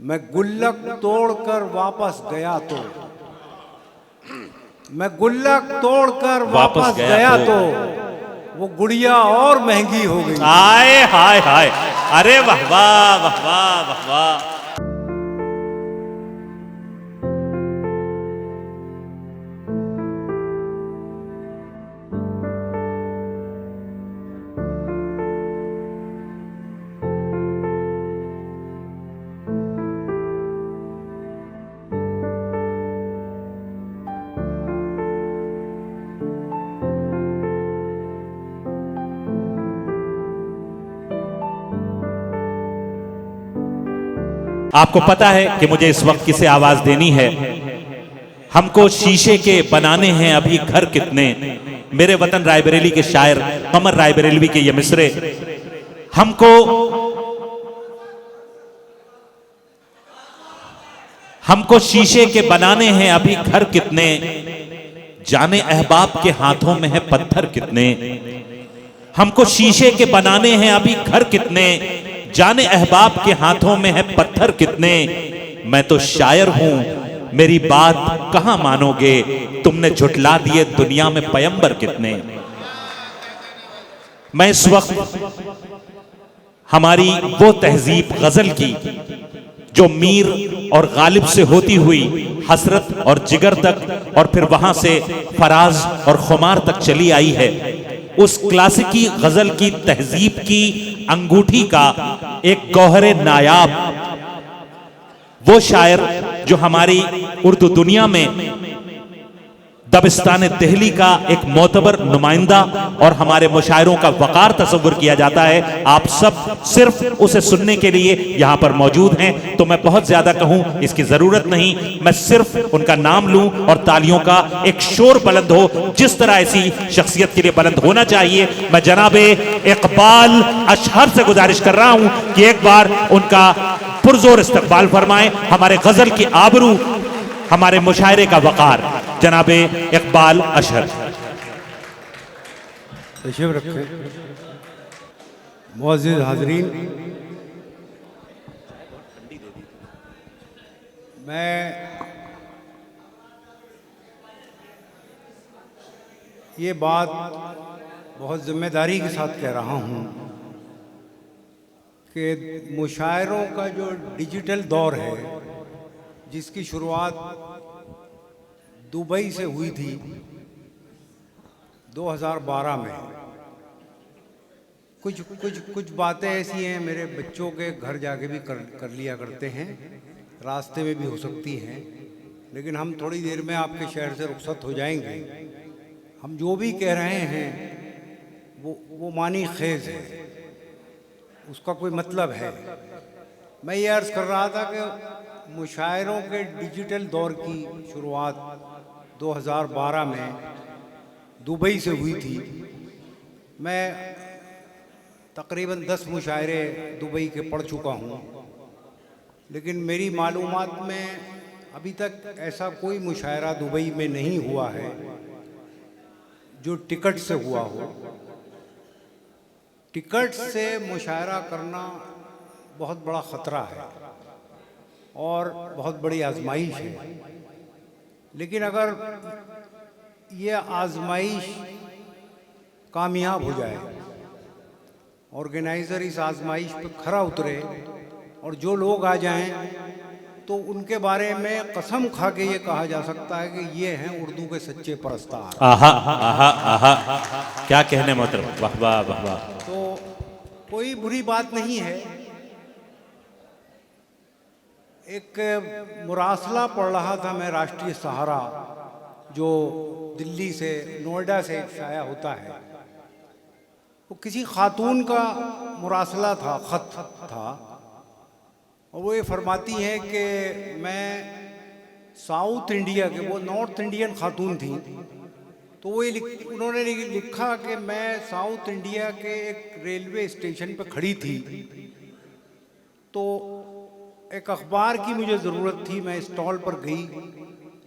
मैं गुल्लक तोड़कर वापस गया तो, मैं गुल्लक तोड़कर वापस गया तो वो गुड़िया और महंगी हो गई। हाय हाय हाय, अरे वाह वाह वाह वाह वाह वाह। आपको पता है कि मुझे इस वक्त किसे आवाज देनी है। हमको शीशे के बनाने हैं अभी घर कितने, मेरे वतन रायबरेली के शायर कमर रायबरेलवी के ये मिसरे। हमको शीशे के बनाने हैं अभी घर कितने, जाने अहबाब के हाथों में है पत्थर कितने। हमको शीशे के बनाने हैं अभी घर कितने, जाने अहबाब के हाथों में है पत्थर कितने। मैं तो शायर हूं, मेरी बात कहां मानोगे, तुमने झुठला दिए दुनिया में पैगंबर कितने। मैं इस वक्त हमारी वो तहजीब गजल की जो मीर और गालिब से होती हुई हसरत और जिगर तक और फिर वहां से फराज और खुमार तक चली आई है, उस क्लासिकी गजल की तहजीब की अंगूठी का एक गौहरे नायाब, वो शायर जो हमारी उर्दू दुनिया में दबिस्तान दिल्ली का एक मोतबर नुमाइंदा और हमारे मुशायरों का वकार तस्वुर किया जाता है। आप सब सिर्फ उसे सुनने के लिए यहां पर मौजूद हैं, तो मैं बहुत ज्यादा कहूं इसकी जरूरत नहीं। मैं सिर्फ उनका नाम लूं और तालियों का एक शोर बुलंद हो जिस तरह ऐसी शख्सियत के लिए बुलंद होना चाहिए। मैं जनाबे इकबाल अशहर से गुजारिश कर रहा हूं कि एक बार उनका पुरजोर इस्तकबाल फरमाएं। हमारे गजल की आबरू, हमारे मुशायरे का वकार, जनाबे इकबाल अशहर। तशरीफ रखें। मुअज़्ज़िज़ हाज़रीन, मैं ये बात बहुत जिम्मेदारी के साथ कह रहा हूँ कि मुशायरों का जो डिजिटल दौर है, जिसकी शुरुआत दुबई से हुई थी 2012 में, कुछ बातें ऐसी हैं मेरे बच्चों के घर जाके भी कर लिया करते हैं, रास्ते में भी हो सकती हैं, लेकिन हम थोड़ी देर में आपके शहर से रुखसत हो जाएंगे। हम जो भी कह रहे हैं वो मानी खेज है, उसका कोई मतलब है। मैं ये अर्ज़ कर रहा था कि मुशायरों के डिजिटल दौर की शुरुआत 2012 में दुबई से हुई थी। मैं तकरीबन 10 मुशायरे दुबई के पढ़ चुका हूँ, लेकिन मेरी मालूमात में अभी तक ऐसा कोई मुशायरा दुबई में नहीं हुआ है जो टिकट से हुआ हो। टिकट से मुशायरा करना बहुत बड़ा ख़तरा है और बहुत बड़ी आजमाइश है, लेकिन अगर ये आजमाइश कामयाब हो जाए, ऑर्गेनाइज़र इस आजमाइश पे खरा उतरे और जो लोग आ जाएं, तो उनके बारे में कसम खा के ये कहा जा सकता है कि ये हैं उर्दू के सच्चे परस्तार। आहा आहा आहा, क्या कहने मोहतरम, वाह वाह वाह वाह। तो कोई बुरी बात नहीं है। एक मुरासला पढ़ रहा था मैं, राष्ट्रीय सहारा, जो दिल्ली से, नोएडा से शाया होता है। वो किसी खातून का मुरासला था, खत था, और वो ये फरमाती हैं कि मैं साउथ इंडिया के, वो नॉर्थ इंडियन खातून थी, तो वो उन्होंने लिखा कि मैं साउथ इंडिया के एक रेलवे स्टेशन पे खड़ी थी, तो एक अखबार की मुझे ज़रूरत थी। मैं स्टॉल पर गई,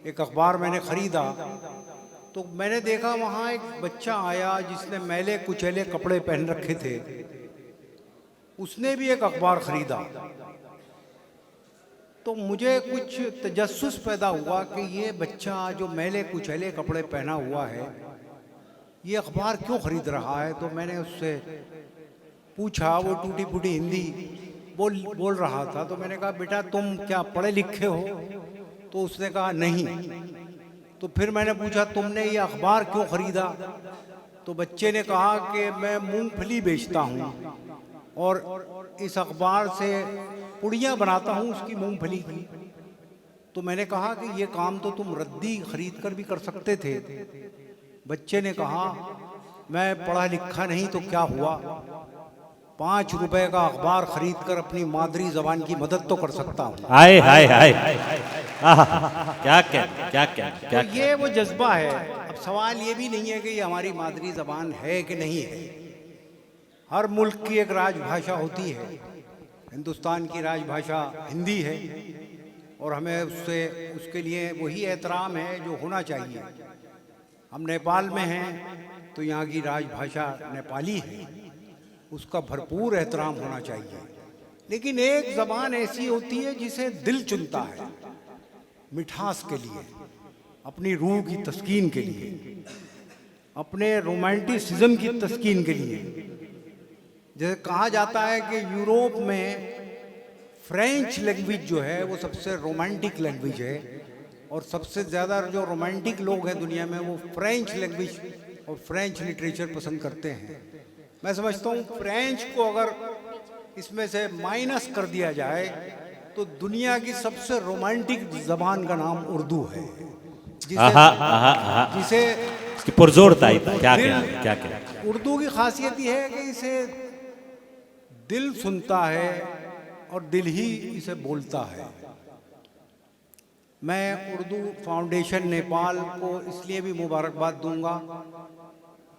एक अखबार मैंने ख़रीदा, तो मैंने देखा वहाँ एक बच्चा आया जिसने मैले कुचैले कपड़े पहन रखे थे। उसने भी एक अखबार ख़रीदा। तो मुझे कुछ तजस्सुस पैदा हुआ कि ये बच्चा जो मैले कुचैले कपड़े पहना हुआ है ये अखबार क्यों खरीद रहा है। तो मैंने उससे पूछा, वो टूटी फूटी हिंदी बोल रहा था। तो मैंने कहा बेटा तुम क्या पढ़े लिखे हो? तो उसने कहा नहीं। तो फिर मैंने पूछा तुमने ये अखबार क्यों खरीदा? तो बच्चे ने कहा कि मैं मूंगफली बेचता हूँ और इस अखबार से पुड़ियाँ बनाता हूँ उसकी मूंगफली की। तो मैंने कहा कि ये काम तो तुम रद्दी खरीद कर भी कर सकते थे। बच्चे ने कहा मैं पढ़ा लिखा नहीं तो क्या हुआ, 5 रुपए का अखबार खरीद कर अपनी मादरी जबान की मदद तो कर सकता हूँ। हाय हाय हाय, क्या क्या तो ये वो जज्बा है। अब सवाल ये भी नहीं है कि ये हमारी मादरी जबान है कि नहीं है। हर मुल्क की एक राजभाषा होती है। हिंदुस्तान की राजभाषा हिंदी है और हमें उसके लिए वही एहतराम है जो होना चाहिए। हम नेपाल में हैं तो यहाँ की राजभाषा नेपाली है, उसका भरपूर एहतराम होना चाहिए। लेकिन एक ज़बान ऐसी होती है जिसे दिल चुनता है मिठास के लिए, अपनी रूह की तस्कीन के लिए, अपने रोमांटिसिज्म की तस्कीन के लिए। जैसे कहा जाता है कि यूरोप में फ्रेंच लैंग्वेज जो है वो सबसे रोमांटिक लैंग्वेज है और सबसे ज़्यादा जो रोमांटिक लोग हैं दुनिया में वो फ्रेंच लैंग्वेज और फ्रेंच लिटरेचर पसंद करते हैं। मैं समझता हूँ फ्रेंच को अगर इसमें से माइनस कर दिया जाए तो दुनिया की सबसे रोमांटिक ज़बान का नाम उर्दू है, जिसे इसकी पुरजोरता क्या उर्दू की खासियत यह है कि इसे दिल सुनता है और दिल ही इसे बोलता है। मैं उर्दू फाउंडेशन नेपाल को इसलिए भी मुबारकबाद दूंगा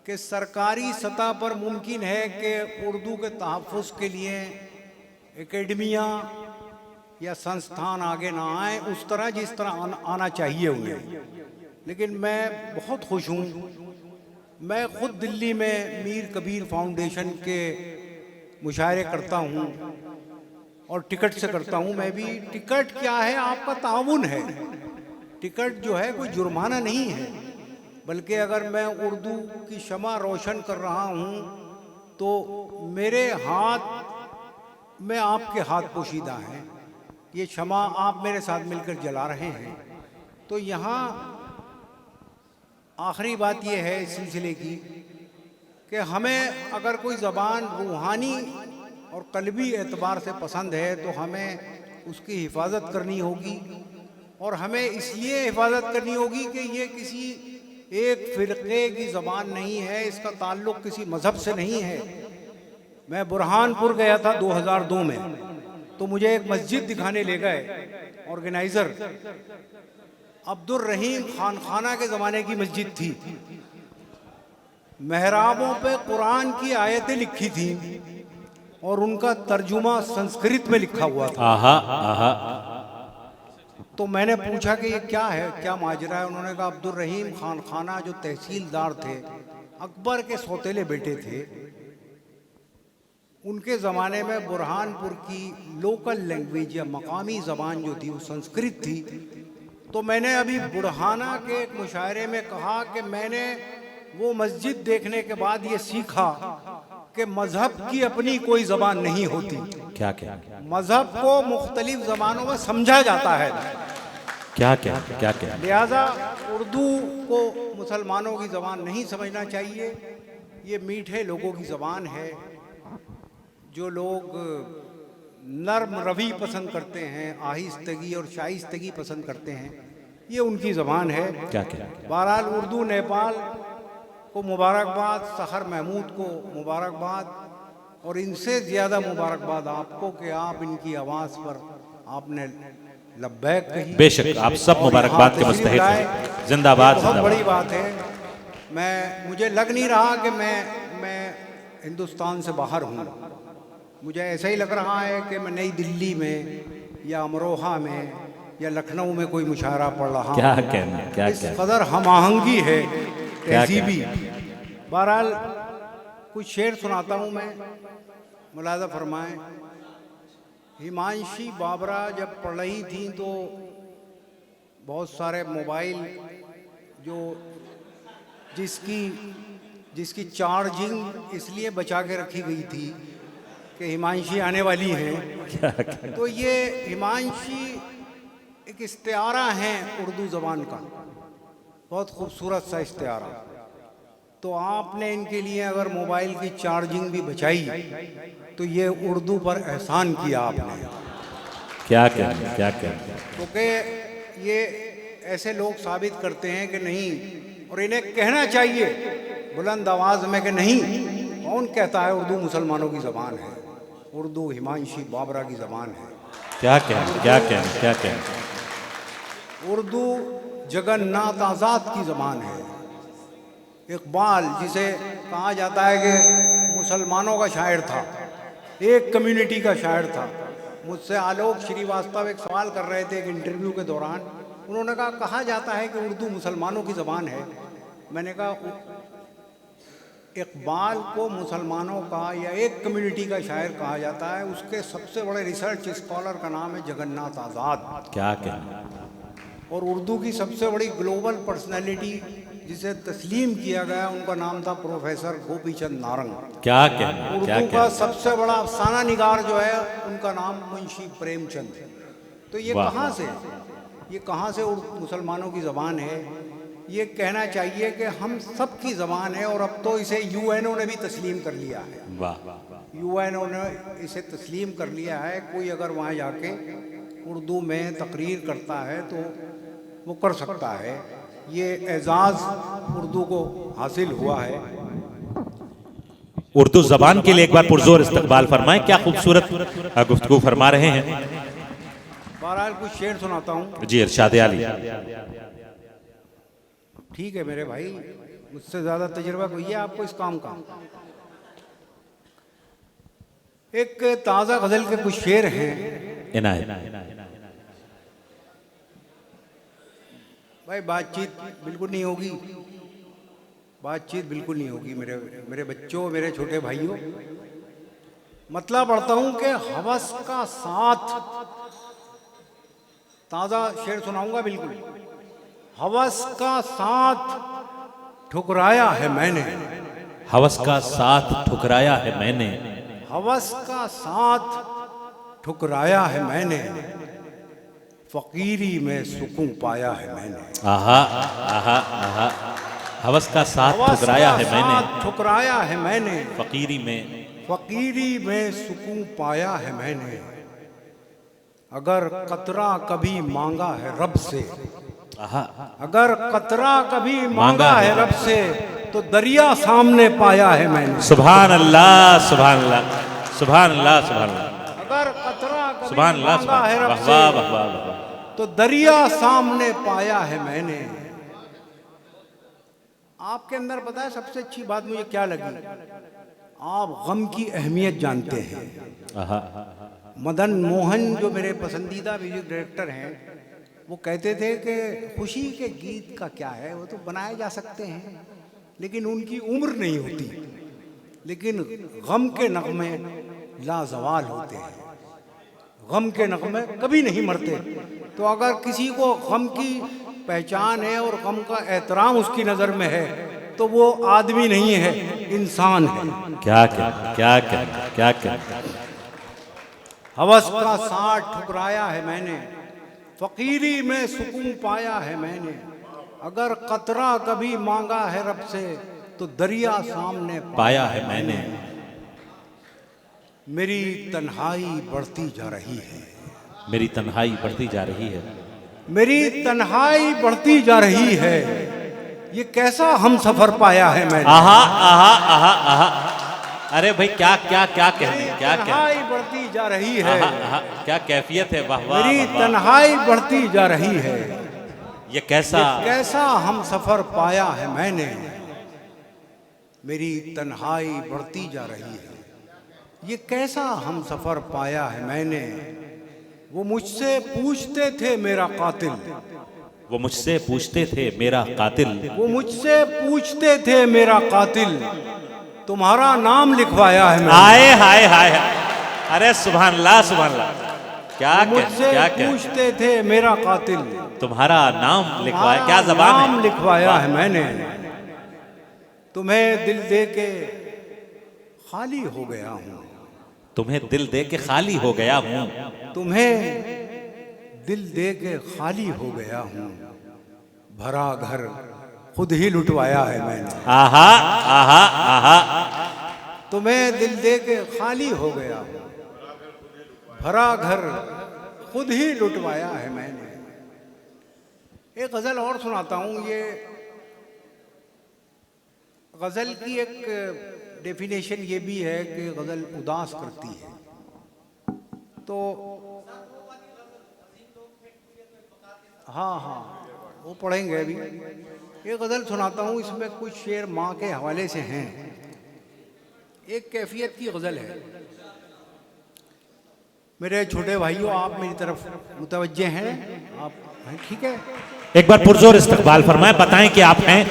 कि सरकारी सतह पर मुमकिन है कि उर्दू के तहफ़्फ़ुज़ के लिए एकेडमियाँ या संस्थान आगे ना आए उस तरह जिस तरह आना चाहिए उन्हें। लेकिन मैं बहुत खुश हूँ, मैं ख़ुद दिल्ली में मीर कबीर फाउंडेशन के मुशायरे करता हूँ और टिकट से करता हूँ। मैं भी, टिकट क्या है, आपका ताउन है। टिकट जो है कोई जुर्माना नहीं है, बल्कि अगर मैं उर्दू की शमा रोशन कर रहा हूँ तो मेरे हाथ में आपके हाथ पोशीदा हैं, ये शमा आप मेरे साथ मिलकर जला रहे हैं। तो यहाँ आखिरी बात ये है इस सिलसिले की कि हमें अगर कोई ज़बान रूहानी और कल्बी एतबार से पसंद है तो हमें उसकी हिफाजत करनी होगी। और हमें इसलिए हिफाजत करनी होगी कि ये किसी एक फ़िरक़े की ज़बान नहीं है, इसका ताल्लुक़ किसी मज़हब से नहीं है। मैं बुरहानपुर गया था 2002 में, तो मुझे एक मस्जिद दिखाने ले गए ऑर्गेनाइज़र, अब्दुल रहीम खाना के ज़माने की मस्जिद थी। मेहराबों पे कुरान की आयतें लिखी थी और उनका तर्जुमा संस्कृत में लिखा हुआ था। तो मैंने पूछा कि ये क्या है, क्या माजरा है? उन्होंने कहा अब्दुल रहीम खाना जो तहसीलदार थे, अकबर के सौतेले बेटे थे, उनके ज़माने में बुरहानपुर की लोकल लैंग्वेज या मकामी ज़बान जो थी वो संस्कृत थी। तो मैंने अभी बुरहाना के एक मुशायरे में कहा कि मैंने वो मस्जिद देखने के बाद ये सीखा कि मजहब की अपनी कोई ज़बान नहीं होती। क्या मजहब को मुख्तलिफ ज़बानों में समझा जाता है। क्या लिहाजा उर्दू को मुसलमानों की ज़बान नहीं समझना चाहिए। ये मीठे लोगों की ज़बान है। जो लोग नर्म रवि पसंद करते हैं, आहिस्तगी और शाइस्तगी पसंद करते हैं, ये उनकी ज़बान है। बहरहाल उर्दू नेपाल को मुबारकबाद, सहर महमूद को मुबारकबाद, और इनसे ज़्यादा मुबारकबाद आपको कि आप इनकी आवाज़ पर आपने लब्बैक कही। बेशक आप सब मुबारकबाद के मुस्तहिक़ हैं। जिंदाबाद। बहुत बड़ी बात है। मुझे लग नहीं रहा कि मैं हिंदुस्तान से बाहर हूँ। मुझे ऐसा ही लग रहा है कि मैं नई दिल्ली में या अमरोहा में या लखनऊ में कोई मुशायरा पढ़ रहा हूँ। इस कदर हम आहंगी है तहजीबी। बहरहाल कुछ शेर सुनाता हूँ मैं, मुलाज़ा फरमाएं। हिमांशी बाबरा जब पढ़ रही थी तो बहुत सारे मोबाइल जो जिसकी चार्जिंग इसलिए बचा के रखी गई थी कि हिमांशी आने वाली हैं, तो ये हिमांशी एक इस्तिआरा है उर्दू ज़बान का, बहुत खूबसूरत सा इस्तिआरा। तो आपने इनके लिए अगर मोबाइल की चार्जिंग भी बचाई तो ये उर्दू पर एहसान किया आपने। क्या कहें, क्या कहें। क्योंकि ये ऐसे लोग साबित करते हैं कि नहीं, और इन्हें कहना चाहिए बुलंद आवाज में कि नहीं। कौन कहता है उर्दू मुसलमानों की ज़बान है? उर्दू हिमांशी बाबरा की ज़बान है। क्या कहें, क्या कहें, क्या कहें। उर्दू जगन्नाथ आज़ाद की ज़बान है। इकबाल, जिसे कहा जाता है कि मुसलमानों का शायर था, एक कम्युनिटी का शायर था। मुझसे आलोक श्रीवास्तव एक सवाल कर रहे थे एक इंटरव्यू के दौरान। उन्होंने कहा जाता है कि उर्दू मुसलमानों की ज़बान है। मैंने कहा इकबाल को मुसलमानों का या एक कम्युनिटी का शायर कहा जाता है, उसके सबसे बड़े रिसर्च स्कॉलर का नाम है जगन्नाथ आज़ाद। क्या कहें। और उर्दू की सबसे बड़ी ग्लोबल पर्सनैलिटी जिसे तस्लीम किया गया, उनका नाम था प्रोफेसर गोपीचंद नारंग। क्या कहें। उर्दू का सबसे बड़ा अफसाना निगार जो है उनका नाम मुंशी प्रेमचंद। तो ये कहाँ से मुसलमानों की ज़बान है? ये कहना चाहिए कि हम सब की ज़बान है। और अब तो इसे यूएनओ ने भी तस्लीम कर लिया है। वाह। यूएनओ ने इसे तस्लीम कर लिया है। कोई अगर वहाँ जाके उर्दू में तकरीर करता है तो वो कर सकता है। ये एजाज़ उर्दू को हासिल हुआ है। उर्दू ज़बान के लिए एक बार पुरजोर इस्तकबाल फरमाएं। क्या खूबसूरत गुफ्तगू फरमा रहे हैं। बहरहाल कुछ शेर सुनाता हूँ। जी, इरशाद आली। ठीक है मेरे भाई, मुझसे ज़्यादा तजुर्बा कोई है आपको इस काम का। एक ताज़ा गज़ल के कुछ शेर हैं। इनायत। भाई बातचीत बिल्कुल नहीं होगी, बातचीत बिल्कुल नहीं होगी मेरे बच्चों, मेरे छोटे भाइयों। मतलब पढ़ता हूँ कि हवस का साथ, ताज़ा शेर सुनाऊंगा बिल्कुल। हवस का साथ ठुकराया है मैंने। हवस का साथ ठुकराया है मैंने। हवस का साथ ठुकराया है मैंने। फकीरी में सुकून पाया है मैंने। आहा आहा आहा। हवस का साथ ठुकराया है मैंने। ठुकराया है मैंने। फकीरी में सुकून पाया है मैंने। अगर कतरा कभी मांगा है रब से, अगर कतरा कभी मांगा है रब से, तो दरिया सामने पाया है मैंने। सुभान अल्लाह, सुभान अल्लाह, सुभान अल्लाह, सुभान अल्लाह। अगर कतरा कभी मांगा है रब से, तो दरिया सामने पाया है मैंने। आपके अंदर पता है सबसे अच्छी बात मुझे क्या लगी? आप गम की अहमियत जानते हैं। मदन मोहन जो मेरे पसंदीदा म्यूजिक डायरेक्टर हैं, वो कहते थे कि खुशी के गीत का क्या है, वो तो बनाए जा सकते हैं लेकिन उनकी उम्र नहीं होती, लेकिन गम के नगमे लाजवाल होते हैं। गम के नगमे कभी नहीं मरते। तो अगर किसी को गम की पहचान है और गम का एहतराम उसकी नज़र में है, तो वो आदमी नहीं है, इंसान है। क्या क्या क्या क्या क्या क्या। हवस का साथ ठुकराया है मैंने। फकीरी में सुकून पाया है मैंने। अगर कतरा कभी मांगा है रब से, तो दरिया सामने पाया है मैंने। मेरी तन्हाई बढ़ती जा रही है। मेरी तन्हाई बढ़ती जा रही है। मेरी तन्हाई बढ़ती जा रही है। ये कैसा हम सफर पाया है मैंने। आहा आहा आहा आहा। अरे भाई क्या क्या क्या कहने, क्या क्या। तन्हाई बढ़ती जा रही है। क्या कैफियत है। वाह वाह। मेरी तन्हाई बढ़ती जा रही है। ये कैसा हम सफर पाया है मैंने। मेरी तन्हाई बढ़ती जा रही है। ये कैसा हम सफर पाया है मैंने। वो मुझसे पूछते थे मेरा कातिल। वो मुझसे पूछते थे मेरा कातिल। वो मुझसे पूछते थे मेरा कातिल। तुम्हारा नाम लिखवाया है मैंने। हाय हाय हाय। अरे सुभान अल्लाह, सुभान अल्लाह। क्या मुझसे क्या पूछते थे मेरा कातिल, तुम्हारा नाम लिखवाया, क्या तुम्हारा जबान नाम है। लिखवाया है मैंने, तुम्हें दिल दे के खाली हो गया हूँ, तुम्हें दिल दे के खाली हो गया हूँ, तुम्हें दिल दे के खाली हो गया हूँ, भरा घर खुद ही लुटवाया है मैंने। आहा आहा आहा। तुम्हें दिल दे के खाली हो गया हूँ, भरा घर खुद ही लुटवाया है मैंने। एक गज़ल और सुनाता हूँ। ये गज़ल की एक डेफिनेशन ये भी है कि गज़ल उदास करती है। तो हाँ हाँ, वो पढ़ेंगे अभी। ये गज़ल सुनाता हूँ, इसमें कुछ शेर माँ के हवाले से हैं। एक कैफियत की गज़ल है। मेरे छोटे भाइयों, आप मेरी तरफ मुतवज्जे हैं, आप हैं, ठीक है। एक बार पुरजोर इस्तकबाल फरमाएं, बताएं कि आप हैं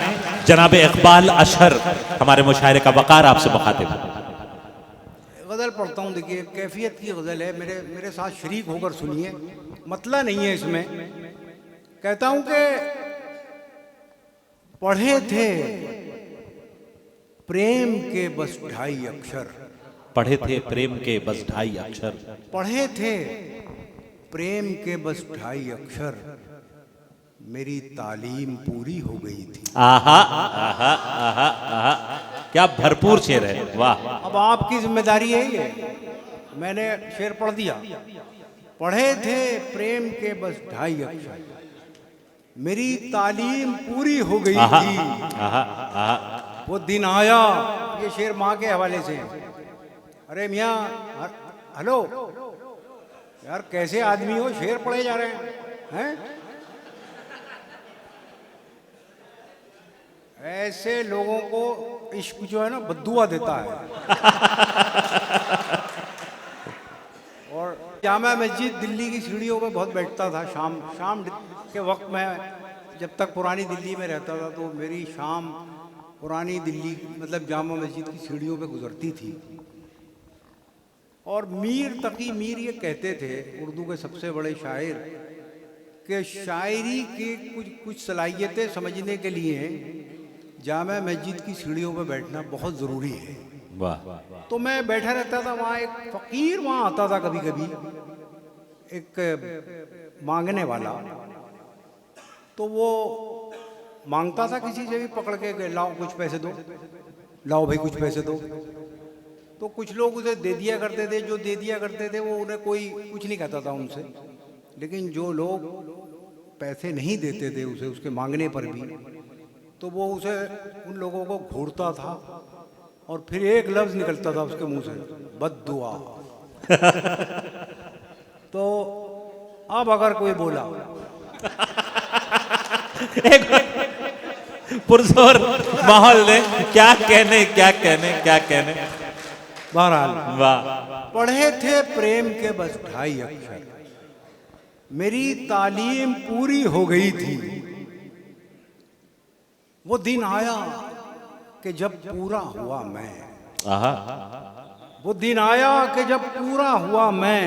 जनाब इकबाल अशहर, हमारे मुशायरे का वकार आपसे मुखातिब। गज़ल पढ़ता हूँ। देखिए, कैफियत की गज़ल है, मेरे साथ शरीक होकर सुनिए, मतला नहीं है इसमें। कहता हूँ कि पढ़े थे प्रेम के बस 2.5 अक्षर, पढ़े थे प्रेम के बस 2.5 अक्षर, पढ़े थे प्रेम के बस 2.5 अक्षर, मेरी तालीम पूरी हो गई थी। आहा आहा आहा आहा, क्या भरपूर शेर है, वाह। अब आपकी जिम्मेदारी है ये, मैंने शेर पढ़ दिया। पढ़े थे प्रेम के बस 2.5 अक्षर, मेरी तालीम पूरी हो गई आहा थी। आहा आहा। वो दिन आया, ये शेर माँ के हवाले से है। अरे मियाँ, हेलो यार, कैसे आदमी हो, शेर पढ़े जा रहे हैं? ऐसे लोगों को इश्क जो है ना बद्दुआ देता है। और जामा मस्जिद दिल्ली की सीढ़ियों पे बहुत बैठता था। शाम के वक्त में, जब तक पुरानी दिल्ली में रहता था, तो मेरी शाम पुरानी दिल्ली मतलब जामा मस्जिद की सीढ़ियों पे गुजरती थी। और मीर तकी मीर ये कहते थे, उर्दू के सबसे बड़े शायर, कि शायरी की कुछ सलाहियतें समझने के लिए जामा मस्जिद की सीढ़ियों पर बैठना बहुत ज़रूरी है। वाह। तो मैं बैठा रहता था वहाँ। एक फ़कीर वहाँ आता था कभी कभी, एक मांगने वाला। तो वो मांगता था किसी से भी पकड़ के, लाओ कुछ पैसे दो, लाओ भाई कुछ पैसे दो। तो कुछ लोग उसे दे दिया करते थे। जो दे दिया करते थे वो उन्हें कोई कुछ नहीं कहता था उनसे। लेकिन जो लोग पैसे नहीं देते थे उसे, उसके मांगने पर भी, तो वो उसे, उन लोगों को घूरता था और फिर एक लफ्ज़ निकलता था उसके मुंह से, बद्दुआ। तो अब अगर कोई बोला एक पुरजोर माहौल ने, क्या कहने क्या कहने क्या कहने। बहरहाल, वाह। पढ़े थे प्रेम के बस 2.5 अक्षर, मेरी तालीम पूरी हो गई थी। वो दिन आया कि जब पूरा हुआ मैं, आहा। वो दिन आया कि जब पूरा हुआ मैं,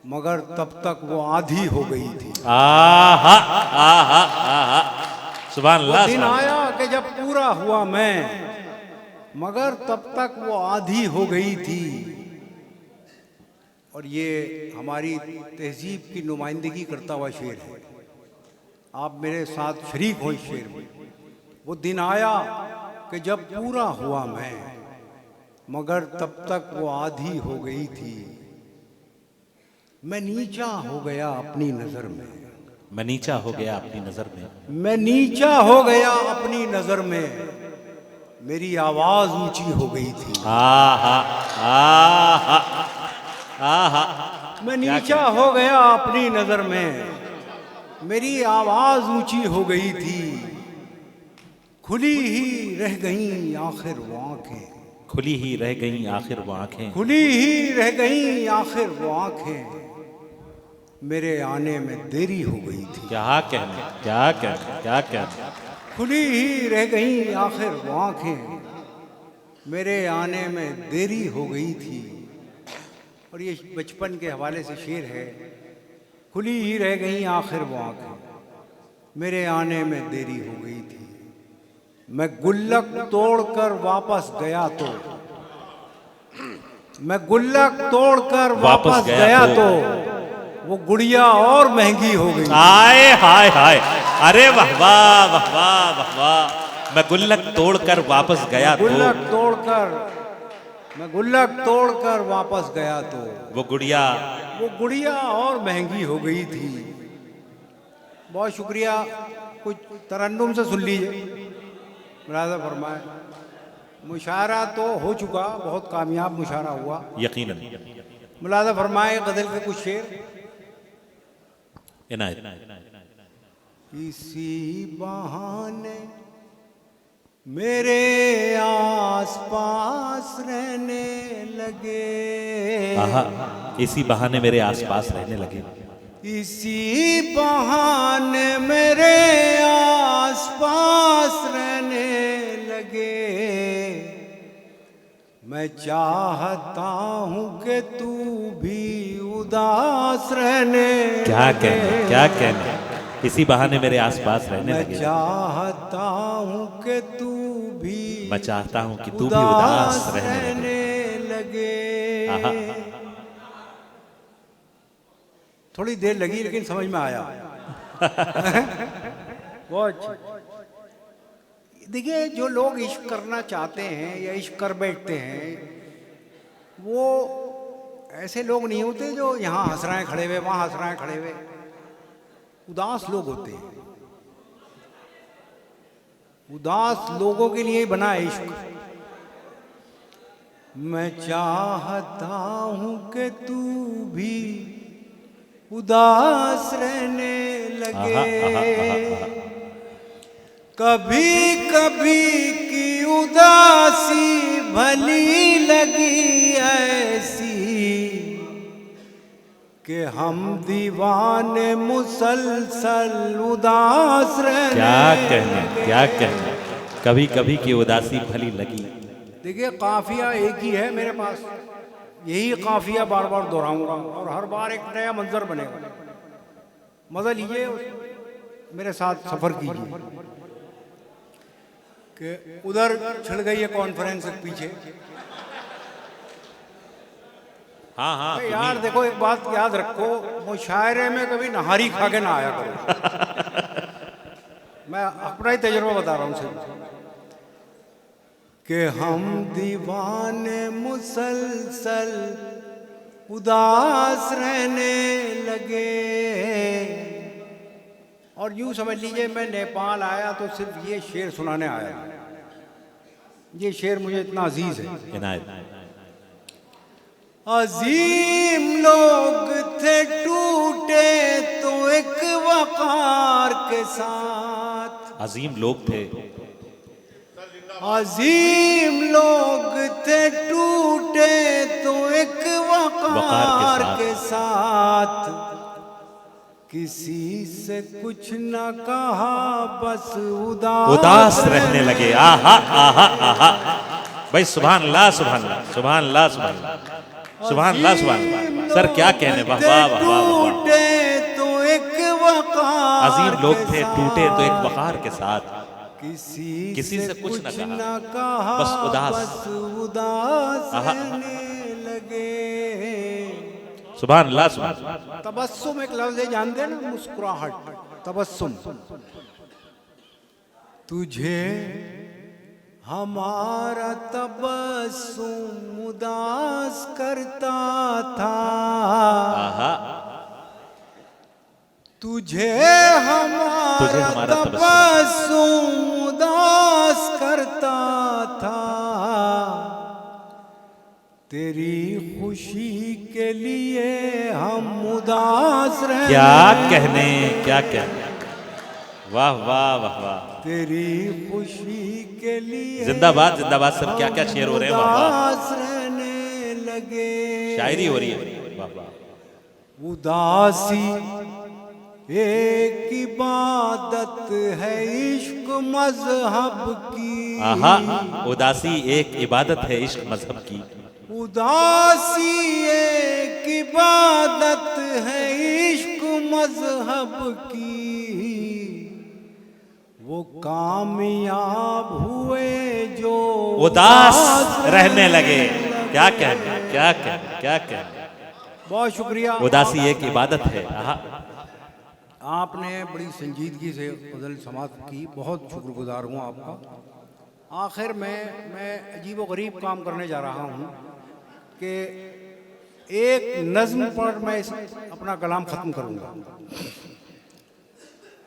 मगर तब तक वो आधी हो गई थी। आहा आहा आहा। सुभान वो अल्लाह। दिन आया कि जब पूरा हुआ मैं, मगर तब तक वो आधी हो गई थी। और ये हमारी तहजीब की नुमाइंदगी करता हुआ शेर है। आप मेरे साथ शरीक हो इस शेर में। वो दिन आया कि जब पूरा हुआ मैं, मगर तब तक वो आधी हो गई थी। मैं नीचा हो गया अपनी नज़र में, मैं नीचा हो गया अपनी नजर में, मैं नीचा हो गया अपनी नज़र में, मेरी आवाज़ ऊंची हो गई थी। आहा आहा आहा। मैं नीचा हो गया अपनी नज़र में, मेरी आवाज़ ऊंची हो गई थी। खुली ही रह गईं आखिर वो आंखें, खुली ही रह गईं आखिर वो आंखें, खुली ही रह गईं आखिर वो आंखें, मेरे आने में देरी हो गई थी। क्या कहने क्या कहने क्या कहने। खुली ही रह गईं आखिर वो आंखें, मेरे आने में देरी हो गई थी। और ये बचपन के हवाले से शेर है। खुली ही रह गई आखिर वो आंखें, मेरे आने में देरी हो गई थी। मैं गुल्लक तोड़कर वापस गया तो, मैं गुल्लक तोड़कर वापस गया तो वो गुड़िया और महंगी हो गई। हाय हाय हाय, अरे वाह वाह वाह वाह वाह वाह। मैं गुल्लक तोड़कर वापस गया तो, मैं गुल्लक तोड़कर वापस गया तो वो गुड़िया और महंगी हो गई थी। बहुत शुक्रिया। कुछ तरन्नुम से सुन लीजिए। मुलाज़ा फरमाए, मुशायरा तो हो चुका, बहुत कामयाब मुशायरा हुआ यकीनन। मुलाज़ा फरमाए गज़ल के कुछ शेर। इसी बहाने मेरे आस पास रहने लगे, इसी बहाने मेरे आसपास रहने लगे, इसी बहाने मेरे आस पास रहने लगे। मैं चाहता हूँ कि तू भी उदास रहने क्या कहने, क्या कहने। इसी बहाने मेरे आसपास रहने लगे। मैं चाहता हूँ कि तू भी, मैं चाहता हूँ कि तू भी उदास रहने लगे। थोड़ी देर लगी लेकिन समझ में आया। बहुत। देखिए, जो लोग इश्क करना चाहते हैं या इश्क कर बैठते हैं, वो ऐसे लोग नहीं होते जो यहाँ हंस रहे हैं खड़े हुए, वहाँ हंस रहे हैं खड़े हुए। उदास लोग होते हैं। उदास लोगों के लिए बना है इश्क। मैं चाहता हूँ कि तू भी उदास रहने लगे। कभी कभी की उदासी भली लगी ऐसी कि हम दीवाने मुसलसल उदास रहने। क्या कहने, क्या कहने। कभी कभी की उदासी भली लगी। देखिए, काफिया एक ही है मेरे पास, यही काफिया बार बार दोहराऊंगा और हर बार एक नया मंजर बनेगा। मजा लीजिए, मेरे साथ सफर कीजिए। कि उधर छिड़ गई है कॉन्फ्रेंस के पीछे। हाँ यार देखो, एक बात याद रखो, मुशायरे में कभी नहारी खा के ना आया करो। मैं अपना ही तजुर्बा बता रहा हूँ सिर्फ। कि हम दीवाने मुसलसल उदास रहने लगे। और यूं समझ लीजिए, मैं नेपाल आया तो सिर्फ ये शेर सुनाने आया। ये शेर मुझे इतना अजीज है। अजीम लोग थे टूटे तो एक वकार के साथ। अजीम लोग थे, अजीम लोग थे टूटे तो एक वकार के साथ। किसी से कुछ न कहा, बस उदास रहने लगे। आहा आहा आहा। भाई सुभान अल्लाह, सुभान अल्लाह, सुभान अल्लाह, सुभान अल्लाह, सुभान अल्लाह, सुभान अल्लाह। सर क्या कहने, वाह वाह वाह वाह। तो एक वकार, अजीम लोग थे टूटे तो एक वकार के साथ। किसी से कुछ न कहा, बस उदास रहने लगे। सुभान अल्लाह, सुभान अल्लाह। तबस्सुम एक लफ्ज़ है, जानते हैं ना, मुस्कुराहट, तबस्सुम। तुझे हमारा तबस्सुम उदास करता था। तुझे हमारा तबस्सुम उदास करता था। तेरी खुशी के लिए हम उदास रहे। क्या कहने, क्या कहने। वाह वाह वाह वाह। तेरी खुशी के लिए जिंदाबाद जिंदाबाद। सर क्या क्या शेर हो रहे हैं, वाह वाह। उदास रहने लगे। शायरी हो रही है, वाह वाह। उदासी एक इबादत है इश्क मजहब की। आहा, उदासी एक इबादत है इश्क मजहब की। उदासी एक इबादत है इश्क मजहब की, वो कामयाब हुए जो उदास रहने लगे। क्या कहना, क्या कहना, क्या कहना। बहुत शुक्रिया। उदासी एक इबादत है। आपने बड़ी संजीदगी से गज़ल समाप्त की, बहुत शुक्रगुजार हूँ आपका। आखिर में मैं अजीब-ओ-गरीब काम करने जा रहा हूँ कि एक नज़्म पर मैं अपना कलाम ख़त्म करूँगा।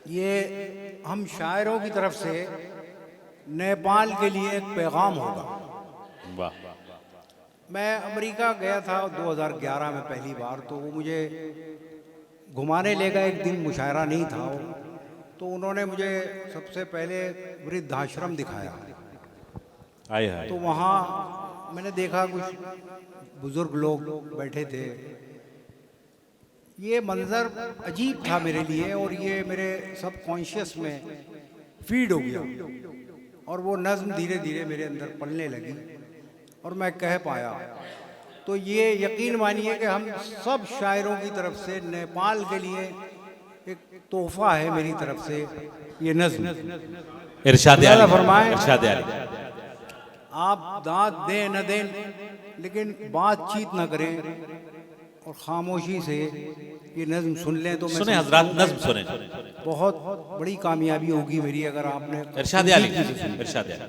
ये हम शायरों की तरफ से नेपाल के लिए एक पैगाम होगा। वाह। मैं अमेरिका गया था 2011 में पहली बार, तो वो मुझे घुमाने ले गए। एक दिन मुशायरा नहीं था वो, तो उन्होंने मुझे सबसे पहले वृद्धाश्रम दिखाया। आए हाय। तो वहाँ मैंने देखा कुछ बुजुर्ग लोग बैठे थे। ये मंजर अजीब था मेरे लिए, और ये मेरे सब कॉन्शियस में फीड हो गया, और वो नज़्म धीरे धीरे मेरे अंदर पलने लगी और मैं कह पाया। तो ये यकीन मानिए कि हम सब शायरों की तरफ से नेपाल के लिए एक तोहफा है मेरी तरफ से ये नज़्म। इरशाद आली फरमाएं। इरशाद आली। आप दाद दें न दें, लेकिन बातचीत न करें और खामोशी से ये नज़्म सुन लें तो मैं सुने हजरात, नज़्म सुने। बहुत बड़ी कामयाबी होगी मेरी अगर आपने इरशाद आली, इरशाद आली।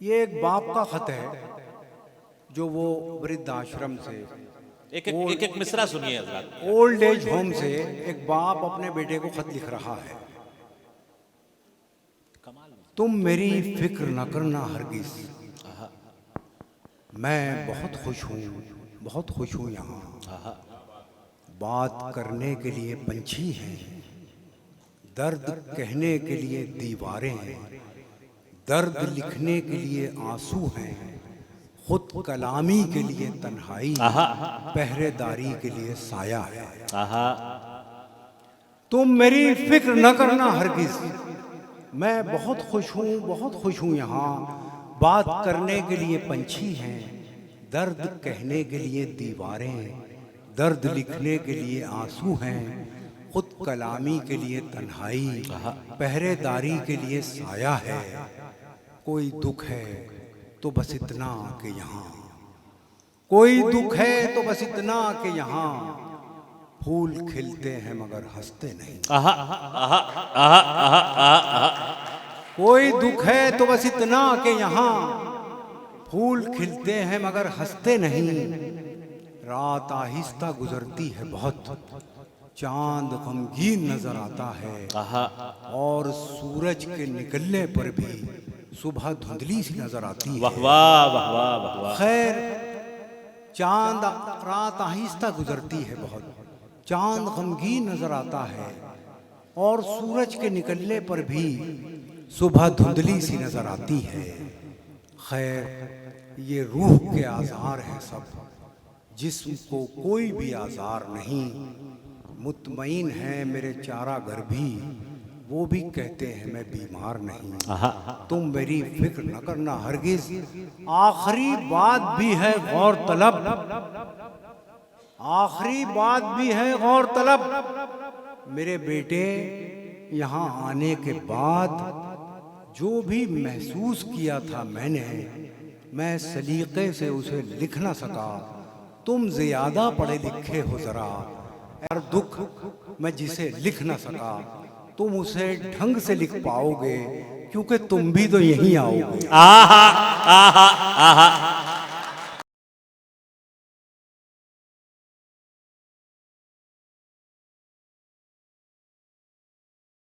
ये एक बाप का खत है जो वो वृद्धाश्रम से, एक मिसरा सुनिए हजरात। ओल्ड एज होम से एक बाप अपने बेटे को खत लिख रहा है। तुम मेरी फिक्र न करना हरगिज, मैं बहुत खुश हूँ, बहुत खुश हूँ। यहाँ बात करने के लिए पंछी हैं, दर्द कहने के लिए दीवारें हैं, दर्द लिखने के लिए आंसू हैं, खुद कलामी के लिए तन्हाई, पहरेदारी के लिए साया है। तुम मेरी फिक्र न करना हरगिज, मैं बहुत खुश हूँ, बहुत खुश हूँ। यहाँ बात करने के लिए पंछी हैं, दर्द कहने के लिए दीवारें, दर्द लिखने के लिए आंसू हैं, खुद कलामी के लिए तन्हाई, पहरेदारी के लिए साया है। कोई दुख है तो बस इतना कि यहाँ, कोई दुख है तो बस इतना कि यहाँ फूल खिलते हैं मगर हंसते नहीं। कोई दुख है तो बस इतना कि यहाँ फूल खिलते हैं मगर हंसते नहीं। रात आहिस्ता गुजरती है बहुत, चांद गमगीन नजर आता है, और सूरज के निकलने पर भी सुबह धुंधली सी नजर आती है। वाह वाह वाह वाह वाह। खैर, चांद रात आहिस्ता गुजरती है बहुत, चांद गमगीन नजर आता है, और सूरज के निकलने पर भी सुबह धुंधली सी नजर आती है। खैर, ये रूह के आज़ार हैं सब, जिस्म को कोई भी आज़ार नहीं। मुतमईन है मेरे चारा घर भी, वो भी कहते हैं मैं बीमार नहीं। तुम मेरी फिक्र न करना हरगिज। आखिरी बात भी है गौर तलब, आखिरी बात भी है गौर तलब, मेरे बेटे यहाँ आने के बाद जो भी महसूस किया था मैंने, मैं सलीके से उसे लिख ना सका। तुम ज्यादा पढ़े लिखे हो जरा, हर दुख मैं जिसे लिख ना सका, तुम उसे ढंग से लिख पाओगे, क्योंकि तुम भी तो यहीं आओगे। आहा आहा आहा